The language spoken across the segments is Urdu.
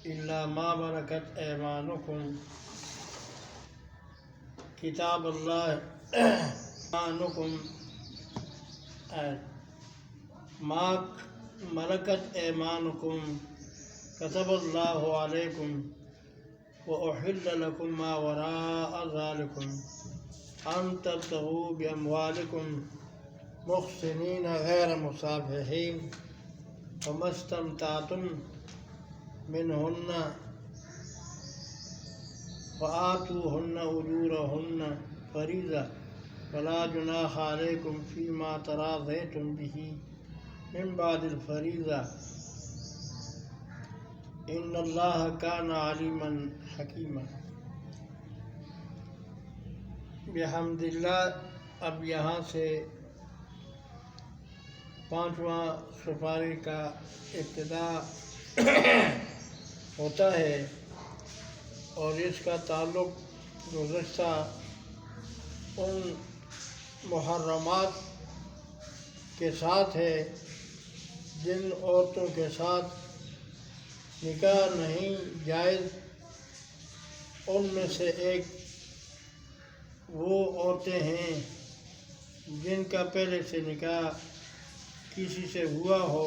إلا ما ملكت أيمانكم كتاب الله أيمانكم ما ملكت أيمانكم كتب الله عليكم وأحل لكم ما وراء ذلكم أن تبتغوا بأموالكم محسنين غير مسافحين وما استمتعتم منهن فآتوهن أجورهن فريضة ولا جناح عليكم فيما تراضيتم به من بعد الفريضة إن الله كان عليما حكيما۔ بحمد اللہ اب یہاں سے 5واں سپارے کا ابتدا ہوتا ہے اور اس کا تعلق گزشتہ ان محرمات کے ساتھ ہے جن عورتوں کے ساتھ نکاح نہیں جائز۔ ان میں سے ایک وہ عورتیں ہیں جن کا پہلے سے نکاح کسی سے ہوا ہو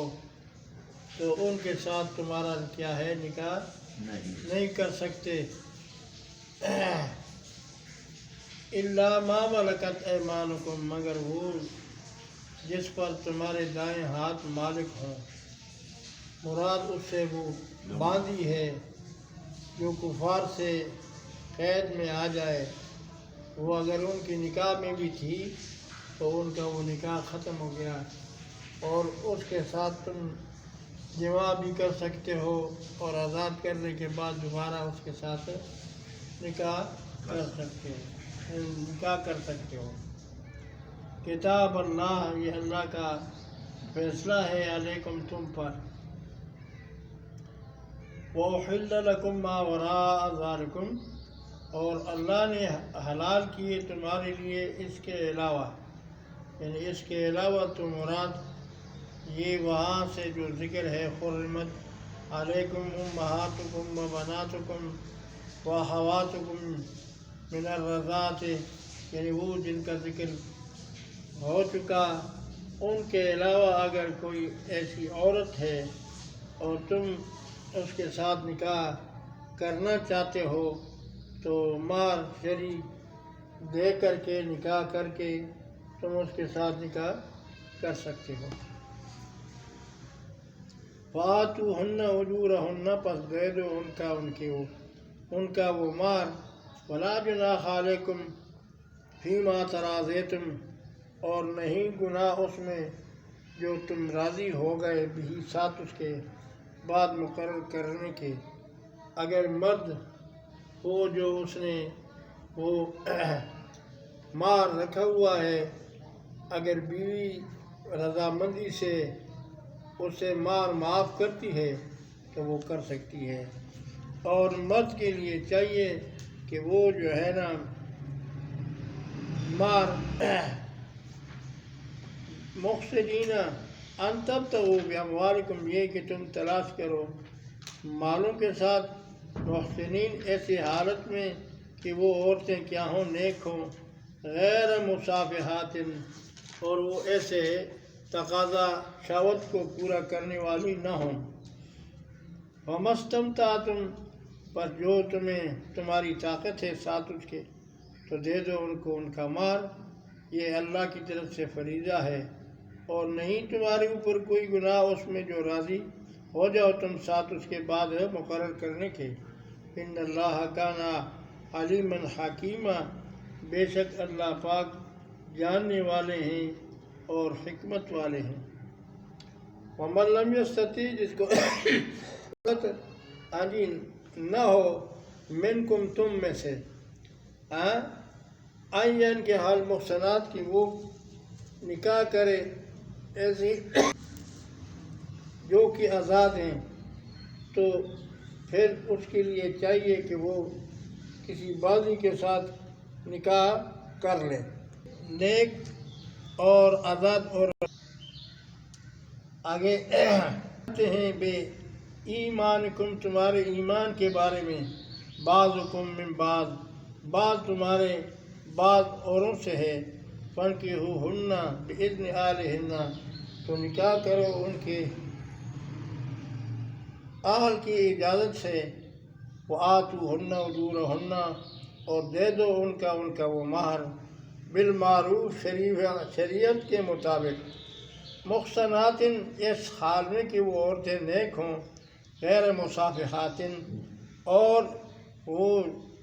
تو ان کے ساتھ تمہارا کیا ہے نکاح نہیں کر سکتے۔ الا ما ملکت ایمانکم مگر وہ جس پر تمہارے دائیں ہاتھ مالک ہوں۔ مراد اس سے وہ باندھی ہے جو کفار سے قید میں آ جائے، وہ اگر ان کی نکاح میں بھی تھی تو ان کا وہ نکاح ختم ہو گیا اور اس کے ساتھ تم جماع بھی کر سکتے ہو اور آزاد کرنے کے بعد دوبارہ اس کے ساتھ نکاح کر سکتے ہو۔ کتاب اللہ یہ اللہ کا فیصلہ ہے علیکم تم پر۔ وَأُحِلَّ لَكُم مَّا وَرَاءَ ذَلِكُمْ اور اللہ نے حلال کیے تمہارے لیے اس کے علاوہ، یعنی اس کے علاوہ تو مراد یہ وہاں سے جو ذکر ہے حرمت علیکم امہاتکم و بناتکم و اخواتکم من الرضاعۃ، یعنی وہ جن کا ذکر ہو چکا۔ ان کے علاوہ اگر کوئی ایسی عورت ہے اور تم اس کے ساتھ نکاح کرنا چاہتے ہو تو مہر شرعی دے کر کے نکاح کر کے تم اس کے ساتھ نکاح کر سکتے ہو۔ فآتوہن اجورہن پس دے دو ان کا وہ مہر۔ ولا جناح علیکم فیما تراضیتم اور نہیں گناہ اس میں جو تم راضی ہو گئے بھی ساتھ اس کے بعد مقرر کرنے کے۔ اگر مرد ہو جو اس نے وہ مہر رکھا ہوا ہے، اگر بیوی رضامندی سے اسے مہر معاف کرتی ہے تو وہ کر سکتی ہے۔ اور مرد کے لیے چاہیے کہ وہ جو ہے نا مہر محسنین ان تبتغوا باموالکم یہ کہ تم تلاش کرو مالوں کے ساتھ، محسنین ایسی حالت میں کہ وہ عورتیں کیا ہوں نیک ہوں، غیر مصافحات اور وہ ایسے تقاضا شہوت کو پورا کرنے والی نہ ہوں۔ وما استمتعتم پر جو تمہاری طاقت ہے ساتھ اس کے تو دے دو ان کو ان کا مال، یہ اللہ کی طرف سے فریضہ ہے اور نہیں تمہارے اوپر کوئی گناہ اس میں جو راضی ہو جاؤ تم ساتھ اس کے بعد مقرر کرنے کے۔ ان اللہ کان علیما حکیما بے شک اللہ پاک جاننے والے ہیں اور حکمت والے ہیں۔ ومن لم یستطع جس کو نہ ہو منکم تم میں سے این کے حال محسنات کی وہ نکاح کرے ایسی جو کہ آزاد ہیں، تو پھر اس کے لیے چاہیے کہ وہ کسی باغی کے ساتھ نکاح کر لے۔ نیک اور آزاد اور آگے ہیں بے ایمانکم تمہارے ایمان کے بارے میں، بعضکم من بعض تمہارے بعض اوروں سے ہے، فانکحوہن بإذن اہلہن تو نکاح کرو ان کے اہل کی اجازت سے، وآتوہن اجورہن اور دے دو ان کا وہ مہر، بالمعروف شریعت کے مطابق، محصنات اس حال میں کہ وہ عورتیں نیک ہوں، غیر مصافحات اور وہ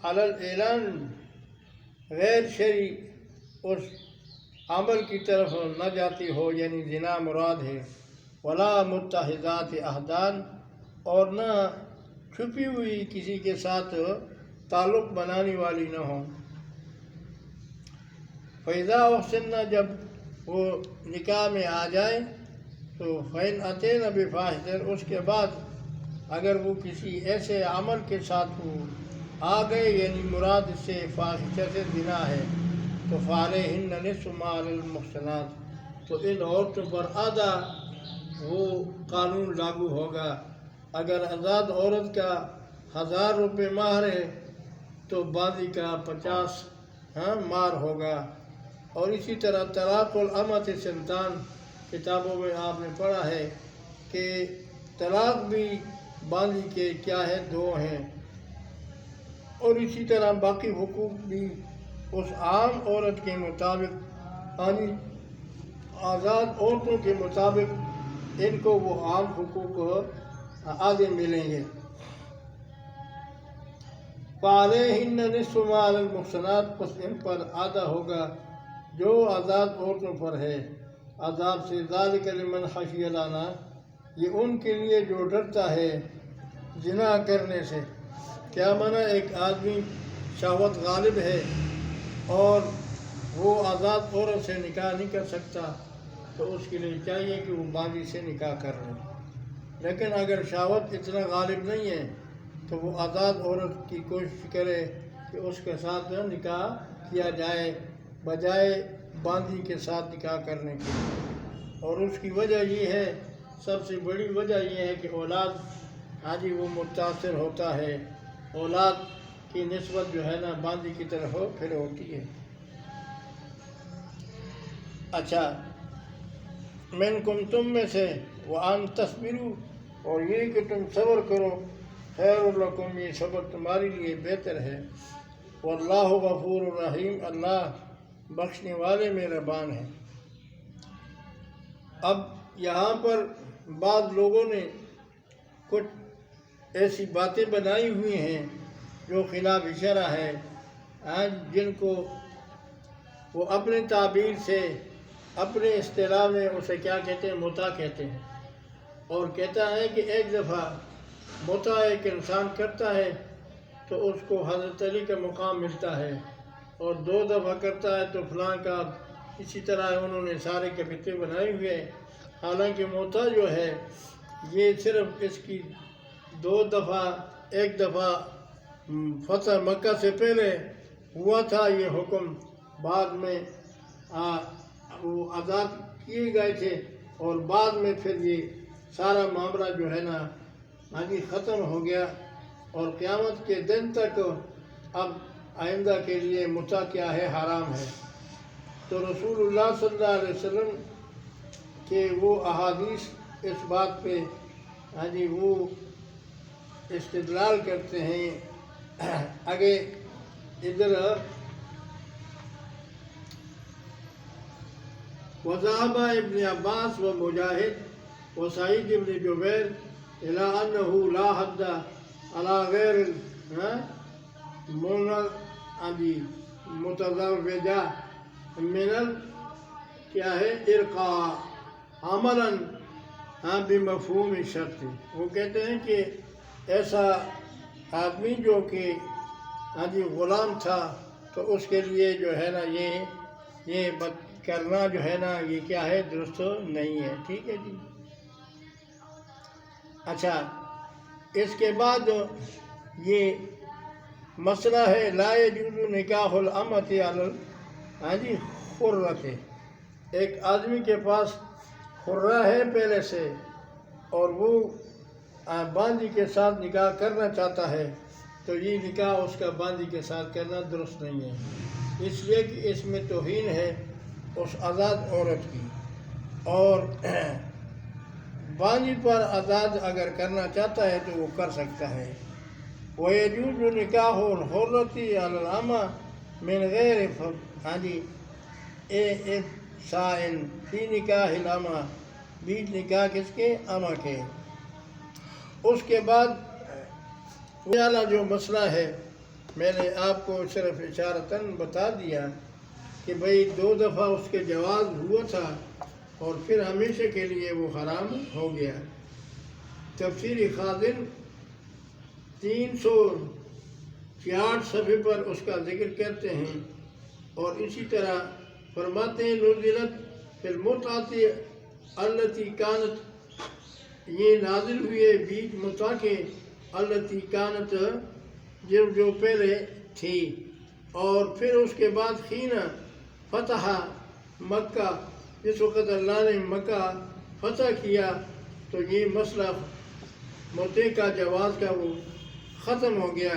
علی الاعلان غیر شرعی اس عمل کی طرف نہ جاتی ہو، یعنی زنا مراد ہے، ولا متخذات اخدان اور نہ چھپی ہوئی کسی کے ساتھ تعلق بنانے والی نہ ہوں۔ فَإِذَا أُحْصِنَّ جب وہ نکاح میں آ جائیں تو فَإِنْ أَتَيْنَ بِفَاحِشَةٍ اس کے بعد اگر وہ کسی ایسے عمل کے ساتھ وہ آ گئے، یعنی مراد اس سے فاحشہ سے زنا ہے، تو فَعَلَيْهِنَّ نِصْفُ مَا عَلَى الْمُحْصَنَاتِ تو ان عورتوں پر آدھا وہ قانون لاگو ہوگا۔ اگر آزاد عورت کا 1000 روپے مہر ہے تو باندی کا 50 مہر ہوگا۔ اور اسی طرح طلاق الامۃ سنتان کتابوں میں آپ نے پڑھا ہے کہ طلاق بھی باندی کے کیا ہے 2 ہیں، اور اسی طرح باقی حقوق بھی اس عام عورت کے مطابق، یعنی آزاد عورتوں کے مطابق ان کو وہ عام حقوق آدھے ملیں گے۔ فَعَلَيْهِنَّ نِصْفُ مَا عَلَى الْمُحْصَنَاتِ پس ان پر آدھا ہوگا جو آزاد عورتوں پر ہے عذاب سے، ذَلِكَ لِمَنْ خَشِيَ الْعَنَتَ یہ ان کے لیے جو ڈرتا ہے زنا کرنے سے۔ کیا معنی؟ ایک آدمی شہوت غالب ہے اور وہ آزاد عورت سے نکاح نہیں کر سکتا تو اس کے لیے چاہیے کہ وہ باندی سے نکاح کر لے، لیکن اگر شہوت اتنا غالب نہیں ہے تو وہ آزاد عورت کی کوشش کرے کہ اس کے ساتھ نکاح کیا جائے بجائے باندی کے ساتھ نکاح کرنے کی۔ اور اس کی وجہ یہ ہے، سب سے بڑی وجہ یہ ہے کہ اولاد وہ متاثر ہوتا ہے، اولاد کی نسبت جو ہے نا باندی کی طرف پھر ہوتی ہے۔ اچھا، منکم تم میں سے، وان تصبروا اور یہ کہ تم صبر کرو، خیر لکم یہ صبر تمہارے لیے بہتر ہے، واللہ غفور الرحیم اللہ بخشنے والے مہربان ہیں۔ اب یہاں پر بعض لوگوں نے کچھ ایسی باتیں بنائی ہوئی ہیں جو خلاف شرع ہے، جن کو وہ اپنے تعبیر سے، اپنے اصطلاح میں اسے کیا کہتے ہیں، متع کہتے ہیں، اور کہتا ہے کہ ایک دفعہ متع ایک انسان کرتا ہے تو اس کو حضرت علی کا مقام ملتا ہے، اور 2 دفعہ کرتا ہے تو فلاں کا، اسی طرح انہوں نے سارے کبیتے بنائے ہوئے ہیں۔ حالانکہ متع جو ہے یہ صرف اس کی 2 دفعہ، ایک دفعہ فتح مکہ سے پہلے ہوا تھا یہ حکم، بعد میں وہ آزاد کیے گئے تھے، اور بعد میں پھر یہ سارا معاملہ جو ہے نا ختم ہو گیا، اور قیامت کے دن تک اب آئندہ کے لیے متع کیا ہے، حرام ہے۔ تو رسول اللہ صلی اللہ علیہ وسلم کے وہ احادیث اس بات پہ وہ استدلال کرتے ہیں۔ آگے ادھر وذهب ابن عباس ومجاہد وسعید ابن جبیر الى انه لا حد على غیر متزوجہ من کیا ہے ارقاء عملا بمفہوم شرط۔ وہ کہتے ہیں کہ ایسا آدمی جو کہ غلام تھا تو اس کے لیے جو ہے نا یہ کرنا جو ہے نا یہ کیا ہے، درست نہیں ہے۔ ٹھیک ہے جی۔ اچھا، اس کے بعد یہ مسئلہ ہے لا یجوز نکاح الامۃ علی خرۃ۔ ایک آدمی کے پاس خرہ ہے پہلے سے، اور وہ باندی کے ساتھ نکاح کرنا چاہتا ہے تو یہ نکاح اس کا باندی کے ساتھ کرنا درست نہیں ہے، اس لیے کہ اس میں توہین ہے اس آزاد عورت کی، اور باندی پر آزاد اگر کرنا چاہتا ہے تو وہ کر سکتا ہے۔ وَيَجُوزُ نِكَاحُ الْحُرَّةِ عَلَى الْأَمَةِ مِنْ غَيْرِ إِفْسَاءٍ فِي نِكَاحِ الْأَمَةِ، بیچ نکاح کس کے؟ امہ کے۔ اس کے بعد والا جو مسئلہ ہے میں نے آپ کو صرف اشارتاً بتا دیا کہ بھئی 2 دفعہ اس کے جواز ہوا تھا اور پھر ہمیشہ کے لیے وہ حرام ہو گیا۔ تفسیر خازن 366 صفحے پر اس کا ذکر کرتے ہیں، اور اسی طرح فرماتے ہیں نزلت فی المتعۃ التی کانت، یہ نازل ہوئے بیچ متع کے، التی کانت جو پہلے تھی، اور پھر اس کے بعد حین فتح مکہ، جس وقت اللہ نے مکہ فتح کیا تو یہ مسئلہ متع کا جواز کا وہ ختم ہو گیا،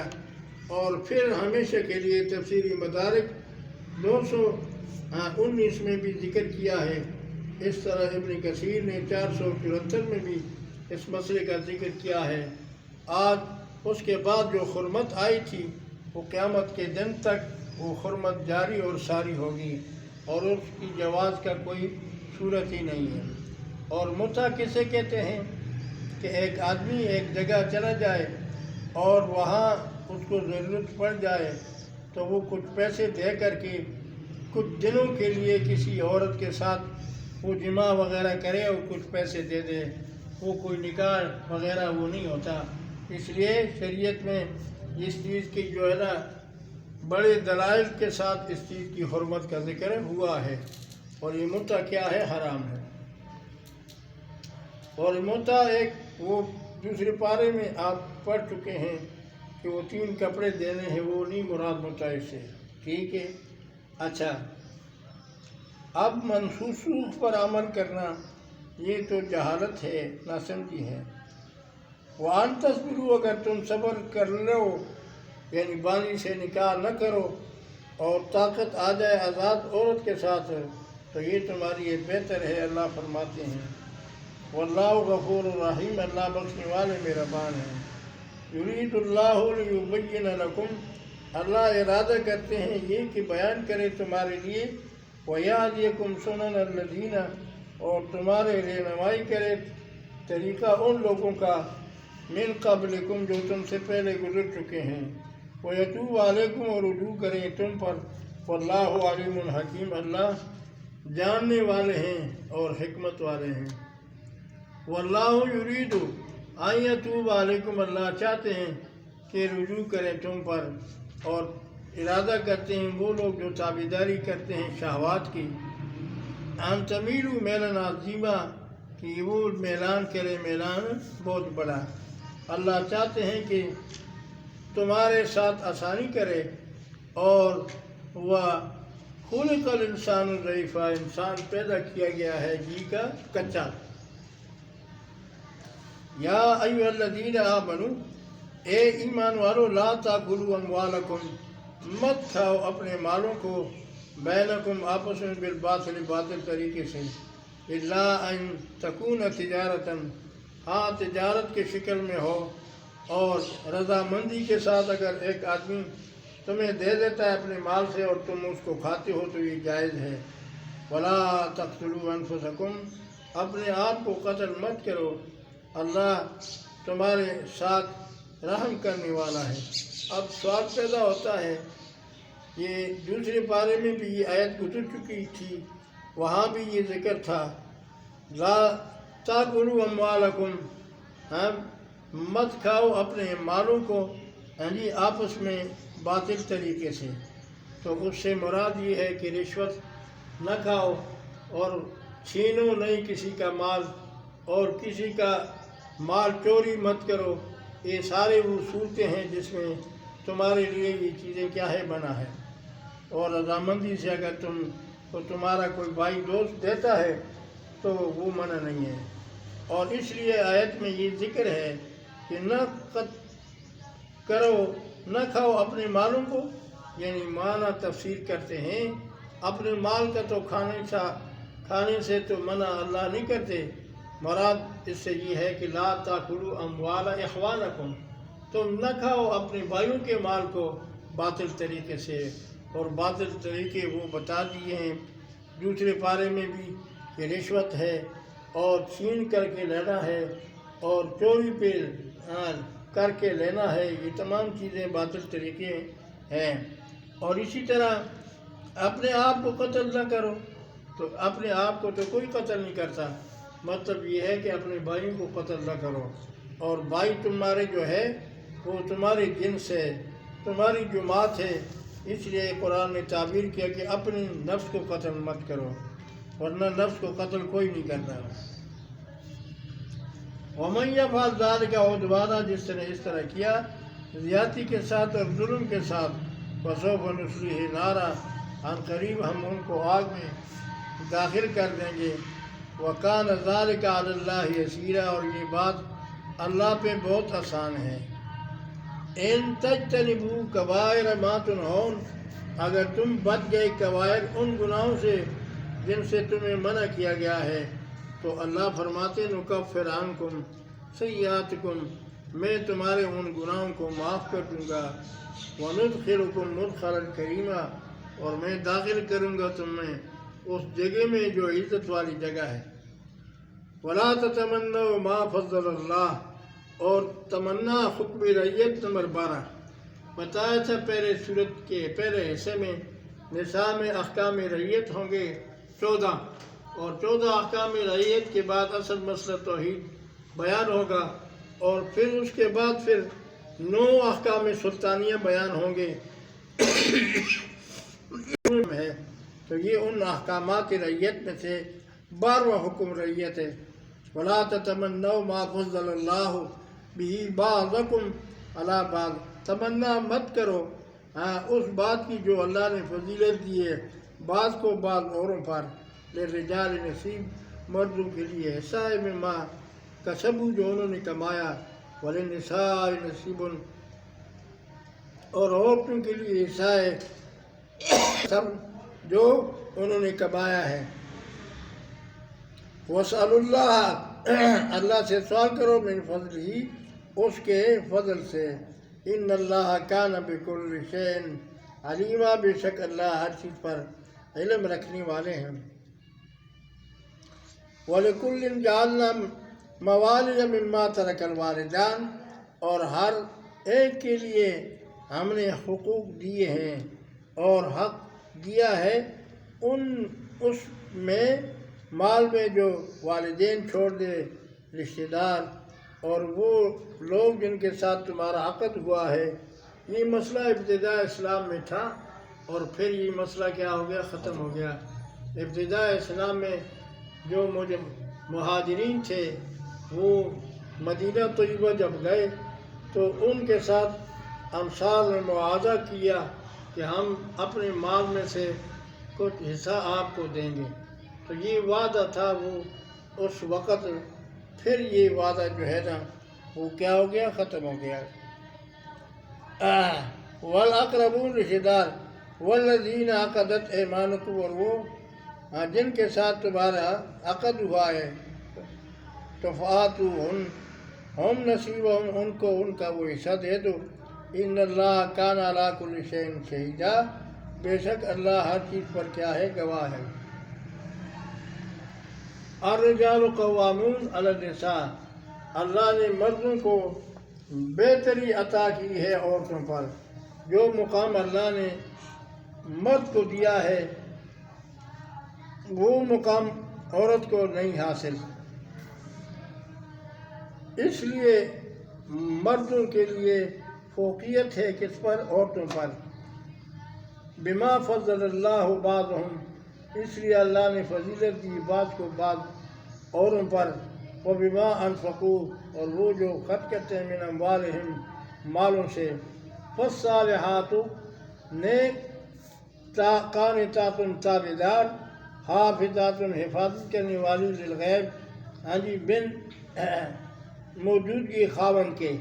اور پھر ہمیشہ کے لیے تفسیری مدارک 219 میں بھی ذکر کیا ہے۔ اس طرح ابن کثیر نے 474 میں بھی اس مسئلے کا ذکر کیا ہے۔ آج اس کے بعد جو حرمت آئی تھی وہ قیامت کے دن تک وہ حرمت جاری اور ساری ہوگی، اور اس کی جواز کا کوئی صورت ہی نہیں ہے۔ اور متع کسے کہتے ہیں کہ ایک آدمی ایک جگہ چلا جائے اور وہاں اس کو ضرورت پڑ جائے تو وہ کچھ پیسے دے کر کے کچھ دنوں کے لیے کسی عورت کے ساتھ وہ جماع وغیرہ کرے اور کچھ پیسے دے دے، وہ کوئی نکاح وغیرہ وہ نہیں ہوتا۔ اس لیے شریعت میں اس چیز کی جو ہے نا بڑے دلائل کے ساتھ اس چیز کی حرمت کا ذکر ہوا ہے، اور یہ متع کیا ہے؟ حرام ہے۔ اور متع ایک وہ دوسرے پارے میں آپ پڑھ چکے ہیں کہ وہ 3 کپڑے دینے ہیں، وہ نہیں مراد متع سے، ٹھیک ہے۔ اچھا، اب منسوخ پر عمل کرنا یہ تو جہالت ہے، ناسمجھی ہے۔ وَأَن تَصْبِرُوا، اگر تم صبر کر لو، یعنی باندی سے نکاح نہ کرو اور طاقت آ جائے آزاد عورت کے ساتھ تو یہ تمہارے لیے بہتر ہے، اللہ فرماتے ہیں۔ واللہ غفور الرحیم، اللہ بخشنے والے مہربان ہیں۔ یرید اللہ لیبین لکم، اللہ ارادہ کرتے ہیں یہ کہ بیان کرے تمہارے لیے، وَيَهْدِيَكُمْ سُنَنَ الَّذِينَ، اور تمہارے رہنمائی کرے طریقہ ان لوگوں کا، من قبلکم جو تم سے پہلے گزر چکے ہیں، وَيَتُوبَ عَلَيْكُمْ، اور رجوع کریں تم پر، وَاللَّهُ عَلِيمٌ حَكِيمٌ، اللہ جاننے والے ہیں اور حکمت والے ہیں۔ وَاللَّهُ يُرِيدُ أَن يَتُوبَ عَلَيْكُمْ، اللہ چاہتے ہیں کہ رجوع کریں تم پر، اور ارادہ کرتے ہیں وہ لوگ جو تابعداری کرتے ہیں شہوات کی، ان تمیلوا میلًا عظیما، کہ وہ میلان کرے میلان بہت بڑا۔ اللہ چاہتے ہیں کہ تمہارے ساتھ آسانی کرے، اور وہ خلق الانسان ضعیفا، انسان پیدا کیا گیا ہے جی کا کچا۔ یا ایھا الذین آمنوا، اے ایمان والو، لا تاکلوا اموالکم، مت کھاؤ اپنے مالوں کو، بینکم آپس میں، بالباطل، باطل طریقے سے، الا ان تکون تجارتا، ہاں تجارت کے شکل میں ہو، اور رضامندی کے ساتھ اگر ایک آدمی تمہیں دے دیتا ہے اپنے مال سے اور تم اس کو کھاتے ہو تو یہ جائز ہے۔ ولا تقتلوا انفسکم، اپنے آپ کو قتل مت کرو، اللہ تمہارے ساتھ رحم کرنے والا ہے۔ اب سوال پیدا ہوتا ہے، یہ دوسرے پارے میں بھی یہ آیت گزر چکی تھی، وہاں بھی یہ ذکر تھا، لا تاکلوا اموالکم، مت کھاؤ اپنے مالوں کو جی آپس میں باطل طریقے سے، تو اس سے مراد یہ ہے کہ رشوت نہ کھاؤ اور چھینو نہیں کسی کا مال، اور کسی کا مال چوری مت کرو۔ یہ سارے وہ صورتیں ہیں جس میں تمہارے لیے یہ چیزیں کیا ہے بنا ہے۔ اور رضامندی سے اگر تمہارا کوئی بھائی دوست دیتا ہے تو وہ منع نہیں ہے۔ اور اس لیے آیت میں یہ ذکر ہے کہ نہ کرو نہ کھاؤ اپنے مالوں کو، یعنی معنی تفسیر کرتے ہیں اپنے مال کا تو کھانے سے تو منع اللہ نہیں کرتے، مراد اس سے یہ ہے کہ لا تاکلوا اموال اخوانکم، تم نہ کھاؤ اپنے بھائیوں کے مال کو باطل طریقے سے، اور باطل طریقے وہ بتا دیے ہیں دوسرے پارے میں بھی کہ رشوت ہے اور چھین کر کے لینا ہے اور چوری پہ کر کے لینا ہے، یہ تمام چیزیں باطل طریقے ہیں۔ اور اسی طرح اپنے آپ کو قتل نہ کرو، تو اپنے آپ کو تو کوئی قتل نہیں کرتا، مطلب یہ ہے کہ اپنے بھائیوں کو قتل نہ کرو، اور بھائی تمہارے جو ہے وہ تمہارے جنس ہے، تمہاری جماعت ہے، اس لیے قرآن نے تعبیر کیا کہ اپنے نفس کو قتل مت کرو، ورنہ نفس کو قتل کوئی نہیں کرتا۔ وَمَن يَفْعَلْ ذَلِكَ عُدْوَانًا، جس نے اس طرح کیا زیادتی کے ساتھ اور ظلم کے ساتھ، فَسَوْفَ نُصْلِيهِ نَارًا، عن قریب ہم ان کو آگ میں داخل کر دیں گے، وَكَانَ ذَلِكَ عَلَى اللَّهِ يَسِيرًا، اور یہ بات اللہ پہ بہت آسان ہے۔ اِن تَجْتَنِبُوا كَبَائِرَ مَا تُنْهُونَ، اگر تم بچ گئے کبائر ان گناہوں سے جن سے تمہیں منع کیا گیا ہے، تو اللہ فرماتے نکفر عنکم سیئاتکم، میں تمہارے ان گناہوں کو معاف کر دوں گا، وندخلکم مدخلا کریما، اور میں داخل کروں گا تمہیں اس جگہ میں جو عزت والی جگہ ہے۔ ولا تتمنوا ما فضل اللہ، اور تمنا حکم رعیت نمبر 12 بتایا تھا پہلے صورت کے پہلے حصے میں، نساء میں احکام رعیت ہوں گے 14، اور 14 احکام رعیت کے بعد اصل مسئلہ توحید بیان ہوگا، اور پھر اس کے بعد پھر 9 احکام سلطانیہ بیان ہوں گے ہے، تو یہ ان احکامات رعیت میں سے 12واں حکم رعیت ہے۔ ولا تتمنوا ما فضل اللہ به بعضکم علی بعض، تمنا مت کرو اس بات کی جو اللہ نے فضیلت دی ہے بعض کو بعض اوروں پر، للرجال نصیب، مردوں کے لیے حصہ ہے، مما کسبوا جو انہوں نے کمایا، وللنساء نصیب، اور عورتوں کے لیے حصہ ہے سب جو انہوں نے کمایا ہے۔ وَاسْأَلُوا اللَّهَ، اللہ سے سوال کرو، من فضلہ، اس کے فضل سے، ان اللہ کان بکل شیء علیما، بے شک اللہ ہر چیز پر علم رکھنے والے ہیں۔ وَلِكُلٍّ جَعَلْنَا مَوَالِيَ مِمَّا تَرَكَ الْوَالِدَانِ، اور ہر ایک کے لیے ہم نے حقوق دیے ہیں اور حق دیا ہے اس میں مال میں جو والدین چھوڑ دے، رشتہ دار اور وہ لوگ جن کے ساتھ تمہارا عقد ہوا ہے۔ یہ مسئلہ ابتداء اسلام میں تھا، اور پھر یہ مسئلہ کیا ہو گیا، ختم ہو گیا۔ ابتداء اسلام میں جو مہاجرین تھے وہ مدینہ طیبہ جب گئے تو ان کے ساتھ انصار نے معاہدہ کیا کہ ہم اپنے مال میں سے کچھ حصہ آپ کو دیں گے، تو یہ وعدہ تھا وہ اس وقت، پھر یہ وعدہ جو ہے نا وہ کیا ہو گیا، ختم ہو گیا۔ والاقربون، رشتہ دار، والذین عقدت ایمانکم، اور وہ جن کے ساتھ تمہارا عقد ہوا ہے، تو فآتوہم ہم نصیبہم، ان کو ان کا وہ حصہ دے دو، ان اللہ کان علی کل شیء شہیدا، بے شک اللہ ہر چیز پر کیا ہے، گواہ ہے۔ الرجال قوامون علی النساء، اللہ نے مردوں کو بہتری عطا کی ہے عورتوں پر، جو مقام اللہ نے مرد کو دیا ہے وہ مقام عورت کو نہیں حاصل، اس لیے مردوں کے لیے فوقیت ہے کس پر، عورتوں پر۔ بما فضل اللہ بعضهم، اس لیے اللہ نے فضیلت دی بعض کو بعض اوروں پر، وبما انفقوا، اور وہ جو خرچ کرتے ہیں، من اموالہم، مالوں سے، فالصالحات، نیک قانتات، تابعدار، حافظات، حفاظت کرنے والی، للغیب، ہاں جی، موجودگی خاون کے،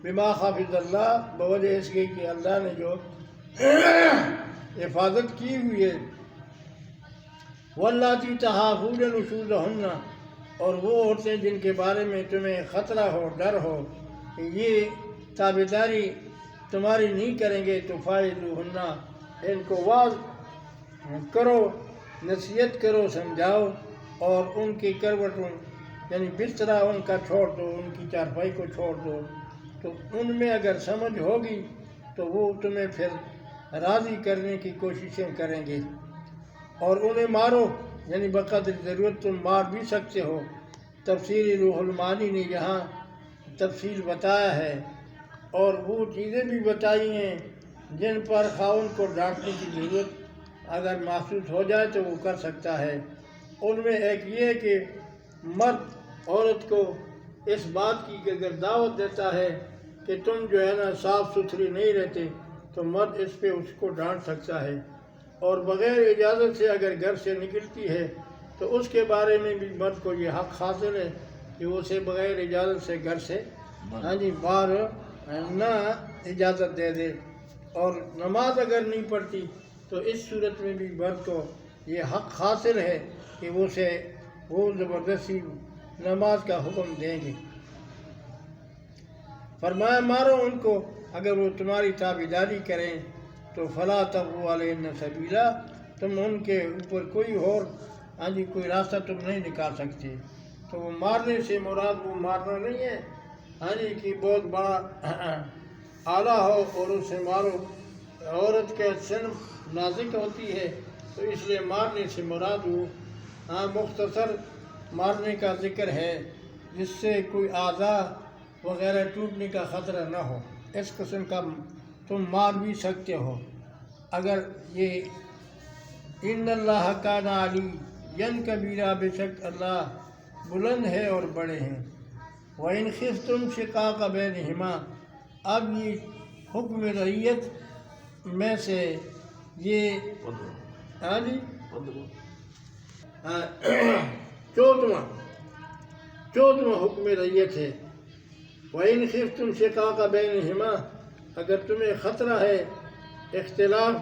بما حافظ اللہ، بوجہ اس کی کہ اللہ نے جو حفاظت کی ہوئی ہے، واللاتی تخافون نشوزہن، اور وہ عورتیں جن کے بارے میں تمہیں خطرہ ہو، ڈر ہو کہ یہ تابعداری تمہاری نہیں کریں گے، تو فاعظوہن، ان کو واعظ کرو، نصیحت کرو، سمجھاؤ، اور ان کی کروٹوں یعنی بستر ان کا چھوڑ دو، ان کی چارپائی کو چھوڑ دو، تو ان میں اگر سمجھ ہوگی تو وہ تمہیں پھر راضی کرنے کی کوششیں کریں گے، اور انہیں مارو، یعنی بقدر ضرورت تم مار بھی سکتے ہو۔ تفسیر روح المعانی نے یہاں تفصیل بتایا ہے، اور وہ چیزیں بھی بتائی ہیں جن پر خاوند کو ڈانٹنے کی ضرورت اگر محسوس ہو جائے تو وہ کر سکتا ہے۔ ان میں ایک یہ ہے کہ مرد عورت کو اس بات کی کہ اگر دعوت دیتا ہے کہ تم جو ہے نا صاف ستھری نہیں رہتے، تو مرد اس پہ اس کو ڈانٹ سکتا ہے، اور بغیر اجازت سے اگر گھر سے نکلتی ہے تو اس کے بارے میں بھی مرد کو یہ حق حاصل ہے کہ وہ اسے بغیر اجازت سے گھر سے باہر نہ اجازت دے دے، اور نماز اگر نہیں پڑھتی تو اس صورت میں بھی مرد کو یہ حق حاصل ہے کہ وہ زبردستی نماز کا حکم دیں گے۔ فرمایا مارو ان کو اگر وہ تمہاری تابعداری کریں، تو فلا تبغوا علیہن سبیلا، تم ان کے اوپر کوئی اور کوئی راستہ تم نہیں نکال سکتے۔ تو وہ مارنے سے مراد وہ مارنا نہیں ہے کہ بہت بڑا آلہ ہو اور اسے مارو، عورت کے صنف نازک ہوتی ہے، تو اس لیے مارنے سے مراد وہ مختصر مارنے کا ذکر ہے جس سے کوئی اعضاء وغیرہ ٹوٹنے کا خطرہ نہ ہو، اس قسم کا تم مار بھی سکتے ہو۔ اگر یہ ان اللہ کان علیٰ کبیرہ، بے شک اللہ بلند ہے اور بڑے ہیں۔ وَإِنْ خِفْتُمْ شِقَاقَ بَيْنِهِمَا، اب یہ حکم رعیت میں سے یہ چودواں حکم رعیت ہے۔ وَإِنْ خِفْتُمْ شِقَاقَ بَيْنِهِمَا، اگر تمہیں خطرہ ہے اختلاف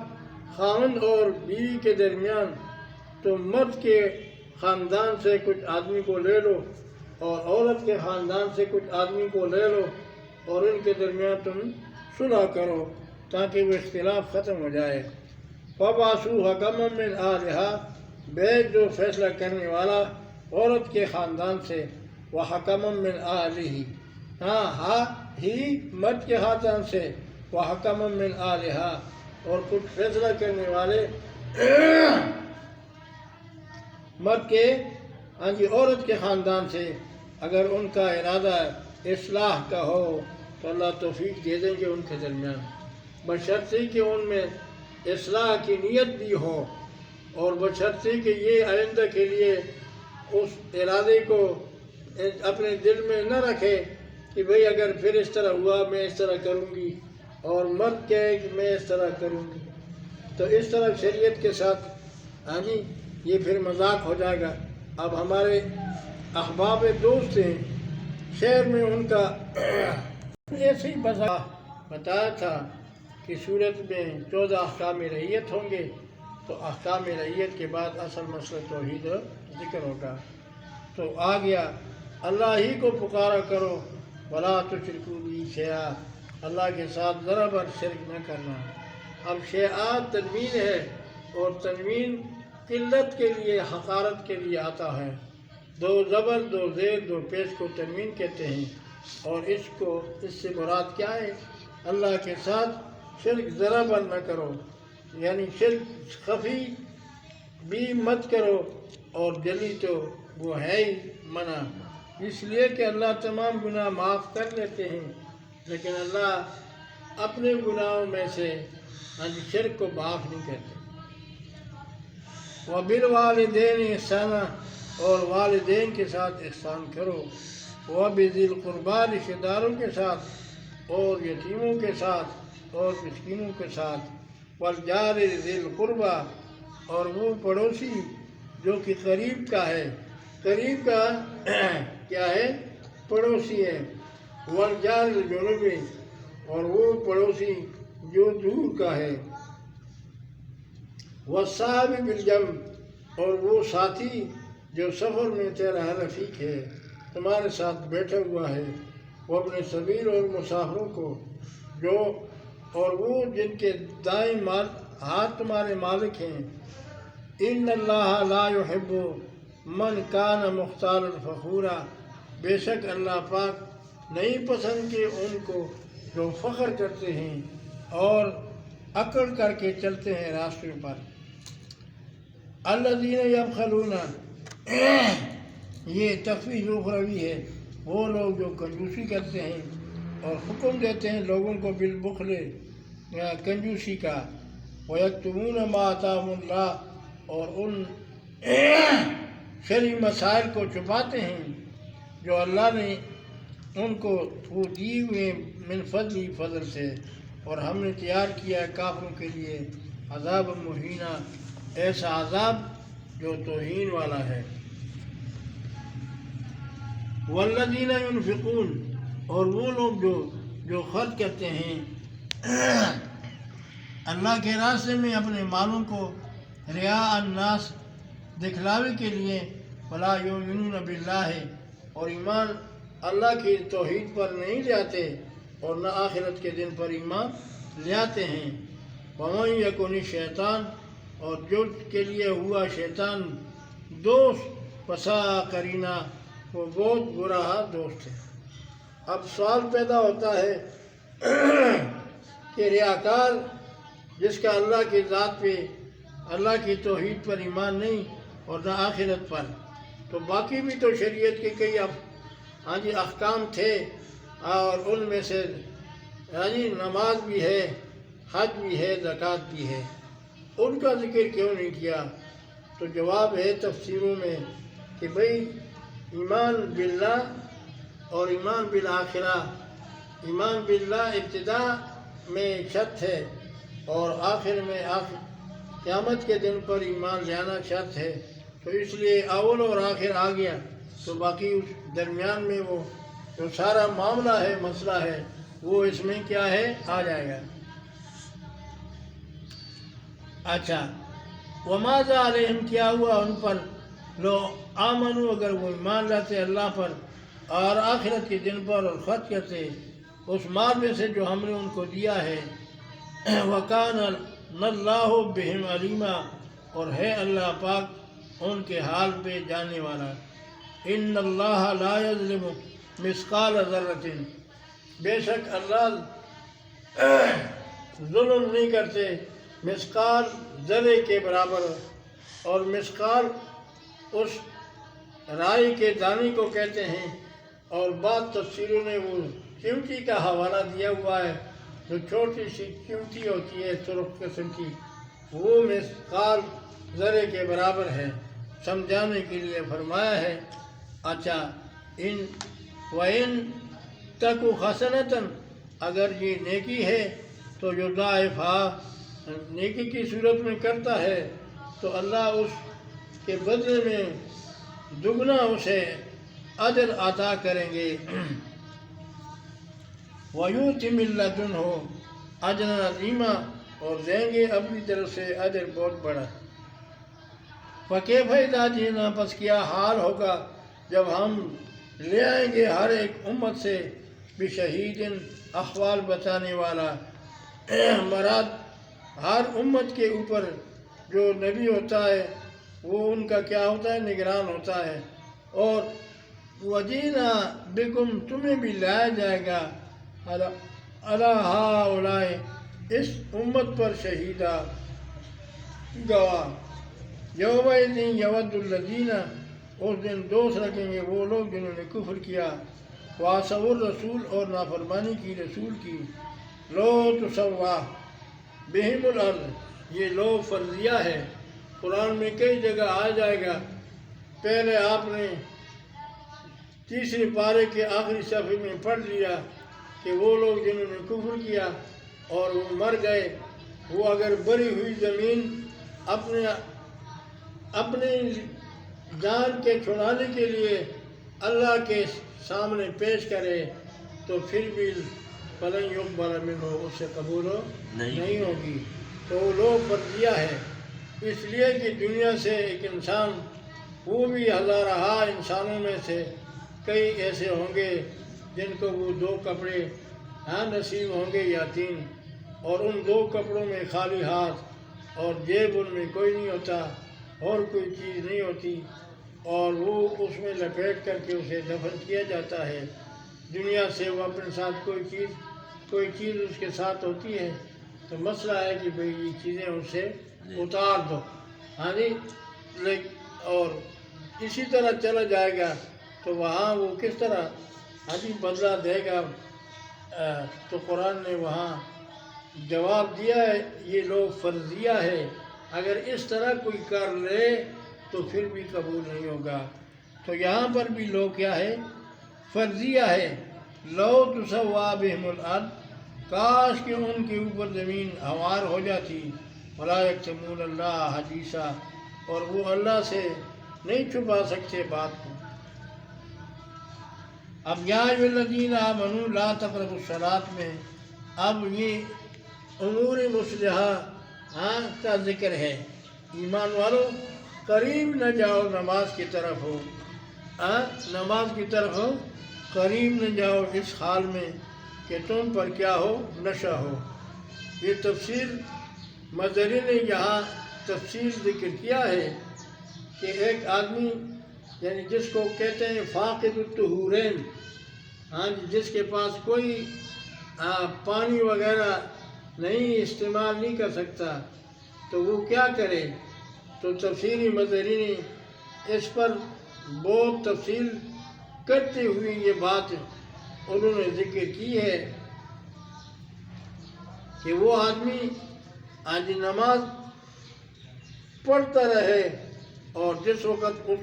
خاوند اور بیوی کے درمیان، تو مرد کے خاندان سے کچھ آدمی کو لے لو اور عورت کے خاندان سے کچھ آدمی کو لے لو، اور ان کے درمیان تم صلح کرو تاکہ وہ اختلاف ختم ہو جائے۔ فَبَعْثُوا حَكَمًا مِّنْ أَهْلِهَا، بھیج دو فیصلہ کرنے والا عورت کے خاندان سے، وَحَكَمًا مِّنْ أَهْلِهِ، ہی مرد کے خاندان سے، وَحَكَمًا مِّنْ أَهْلِهَا، اور کچھ فیصلہ کرنے والے مرد کے عورت کے خاندان سے، اگر ان کا ارادہ اصلاح کا ہو تو اللہ توفیق دے دیں گے ان کے درمیان، بشرطے کہ ان میں اصلاح کی نیت بھی ہو، اور بشرطے کہ یہ آئندہ کے لیے اس ارادے کو اپنے دل میں نہ رکھے کہ بھئی اگر پھر اس طرح ہوا میں اس طرح کروں گی، اور مرد کہے کہ میں اس طرح کروں گی، تو اس طرح شریعت کے ساتھ یہ پھر مذاق ہو جائے گا۔ اب ہمارے احباب دوست ہیں شہر میں، ان کا ایسے ہی بتایا تھا کہ صورت میں 14 احکام رعیت ہوں گے، تو احکام رعیت کے بعد اصل مسئلہ توحید ذکر ہوگا۔ تو آ گیا اللہ ہی کو پکارا کرو، ولا تشرکوا بہ شیئا، اللہ کے ساتھ ذرا بر شرک نہ کرنا۔ اب شیئا تنوین ہے، اور تنوین قلت کے لیے، حقارت کے لیے آتا ہے، 2 زبر 2 زیر 2 پیش کو تنوین کہتے ہیں، اور اس سے مراد کیا ہے؟ اللہ کے ساتھ شرک ذرا بر نہ کرو، یعنی شرک خفی بھی مت کرو، اور جلی تو وہ ہے ہی منع، اس لیے کہ اللہ تمام گناہ معاف کر لیتے ہیں، لیکن اللہ اپنے گناہوں میں سے شرک کو معاف نہیں کرتے۔ وَبِالْوَالِدَيْنِ احسانا، اور والدین کے ساتھ احسان کرو، وَبِذِي الْقُرْبَى، رشتہ داروں کے ساتھ، اور یتیموں کے ساتھ، اور مسکینوں کے ساتھ، وَالْجَارِ ذِي الْقُرْبَى، اور وہ پڑوسی جو کہ قریب کا ہے، قریب کا کیا ہے؟ پڑوسی ہے، والجار الجنوبی اور وہ پڑوسی جو دور کا ہے، والصاحب بالجنب اور وہ ساتھی جو سفر میں تیرا رفیق ہے، تمہارے ساتھ بیٹھا ہوا ہے، وہ اپنے سبیل اور مسافروں کو جو اور وہ جن کے دائیں ہاتھ تمہارے مالک ہیں۔ ان اللہ لا يحب من کان مختالا فخورا، بے شک اللہ پاک نہیں پسند کہ ان کو جو فخر کرتے ہیں اور اکڑ کر کے چلتے ہیں راستے پر۔ الذین یبخلون، یہ تخفیف اخروی ہے، وہ لوگ جو کنجوسی کرتے ہیں اور حکم دیتے ہیں لوگوں کو بالبخل یا کنجوسی کا، وَيَكْتُمُونَ مَا آتَاهُمُ اللَّهُ اور ان شرعی مسائل کو چھپاتے ہیں جو اللہ نے ان کو وہ دیے ہوئے من فضل سے، اور ہم نے تیار کیا ہے کافروں کے لیے عذاب مہینہ، ایسا عذاب جو توہین والا ہے۔ والذین ينفقون اور وہ لوگ جو خرچ کرتے ہیں اللہ کے راستے میں اپنے مالوں کو رعاء الناس دکھلاوے کے لیے، ولا یؤمنون باللہ اور ایمان اللہ کی توحید پر نہیں لے آتے اور نہ آخرت کے دن پر ایمان لے آتے ہیں۔ ومن یکن الشیطان اور جو کے لیے ہوا شیطان دوست، فساء قرینا وہ بہت برا دوست ہے۔ اب سوال پیدا ہوتا ہے کہ ریاکار جس کا اللہ کی ذات پہ اللہ کی توحید پر ایمان نہیں اور نہ آخرت پر، تو باقی بھی تو شریعت کے کئی احکام تھے اور ان میں سے نماز بھی ہے، حج بھی ہے، زکوٰۃ بھی ہے، ان کا ذکر کیوں نہیں کیا؟ تو جواب ہے تفسیروں میں کہ بھئی ایمان باللہ اور ایمان بالآخرہ، ایمان باللہ ابتدا میں شرط ہے اور آخر میں قیامت کے دن پر ایمان لانا شرط ہے، تو اس لیے اول اور آخر آ گیا، تو باقی اس درمیان میں وہ جو سارا معاملہ ہے، مسئلہ ہے، وہ اس میں کیا ہے آ جائے گا۔ اچھا، وماذا علیہم کیا ہوا ان پر، لو آمنو اگر وہ ایمان لاتے اللہ پر اور آخرت کے دن پر اور خرچ کرتے اس مال میں سے جو ہم نے ان کو دیا ہے، وکان اللہ بہم علیما اور ہے اللہ پاک ان کے حال پہ جاننے والا۔ ان اللہ لا یظلم مثقال ذرۃ، بے شک اللہ ظلم نہیں کرتے مثقال ذرے کے برابر، اور مثقال اس رائی کے دانے کو کہتے ہیں، اور بعض تفسیروں نے وہ چیونٹی کا حوالہ دیا ہوا ہے، جو چھوٹی سی چیونٹی ہوتی ہے سرخ قسم کی، وہ مثقال ذرے کے برابر ہے، سمجھانے کے لیے فرمایا ہے۔ اچھا، وَإِن تَكُ حَسَنَةً اگر یہ نیکی ہے تو یضاعفھا نیکی کی صورت میں کرتا ہے تو اللہ اس کے بدلے میں دگنا اسے اجر عطا کریں گے۔ وَيُؤْتِ مِن لَّدُنْهُ أَجْرًا عَظِيمًا اور دیں گے اپنی طرف سے اجر بہت بڑا۔ فَكَيْفَ إِذَا جِئْنَا پس کیا حال ہوگا جب ہم لے آئیں گے ہر ایک امت سے بشہید احوال بتانے والا، مراد ہر امت کے اوپر جو نبی ہوتا ہے وہ ان کا کیا ہوتا ہے، نگران ہوتا ہے، اور وجینا بکم تمہیں بھی لایا جائے گا علی ہؤلاء اس امت پر شہیدا گواہ۔ یومئذ یود الذین اس دن دوست رکھیں گے وہ لوگ جنہوں نے کفر کیا، وعصوا الرسول اور نافرمانی کی رسول کی، لو تسوا بہم الارض یہ لو فرضیہ ہے، قرآن میں کئی جگہ آ جائے گا۔ پہلے آپ نے تیسرے پارے کے آخری صفحے میں پڑھ لیا کہ وہ لوگ جنہوں نے کفر کیا اور وہ مر گئے، وہ اگر بری ہوئی زمین اپنے جان کے چھڑانے کے لیے اللہ کے سامنے پیش کرے تو پھر بھی فلن یقبل منہ اس سے قبول نہیں ہوگی۔ تو وہ لوگ فرضیہ ہے، اس لیے کہ دنیا سے ایک انسان، وہ بھی ہزارہ انسانوں میں سے کئی ایسے ہوں گے جن کو وہ 2 کپڑے نصیب ہوں گے یا 3، اور ان 2 کپڑوں میں خالی ہاتھ اور جیب ان میں کوئی نہیں ہوتا اور کوئی چیز نہیں ہوتی، اور وہ اس میں لپیٹ کر کے اسے دفن کیا جاتا ہے۔ دنیا سے وہ اپنے ساتھ کوئی چیز اس کے ساتھ ہوتی ہے تو مسئلہ ہے کہ بھئی یہ چیزیں اس سے اتار دو، ہاں جی، اور اسی طرح چلا جائے گا تو وہاں وہ کس طرح بدلہ دے گا۔ تو قرآن نے وہاں جواب دیا ہے یہ لوگ فرضیہ ہے، اگر اس طرح کوئی کر لے تو پھر بھی قبول نہیں ہوگا۔ تو یہاں پر بھی لوگ کیا ہے؟ فرضیہ ہے۔ لو تسوا بہم الارض، کاش کہ ان کے اوپر زمین ہموار ہو جاتی، ولا یکتمون اللہ حدیثا، اور وہ اللہ سے نہیں چھپا سکتے بات کو۔ اب یا ایھا الذین آمنوا لا تقربوا الصلاۃ میں اب یہ امور مصلحہ کا ذکر ہے۔ ایمان والو قریب نہ جاؤ نماز کی طرف ہو، نماز کی طرف ہو قریب نہ جاؤ اس حال میں کہ تم پر کیا ہو؟ نشہ ہو۔ یہ تفسیر مظہری نے یہاں تفصیل ذکر کیا ہے کہ ایک آدمی یعنی جس کو کہتے ہیں فاقد الطہورین، جس کے پاس کوئی پانی وغیرہ نہیں استعمال نہیں کر سکتا، تو وہ کیا کرے؟ تو تفسیری مظہری نے اس پر بہت تفصیل کرتے ہوئے یہ بات انہوں نے ذکر کی ہے کہ وہ آدمی آج نماز پڑھتا رہے اور جس وقت اس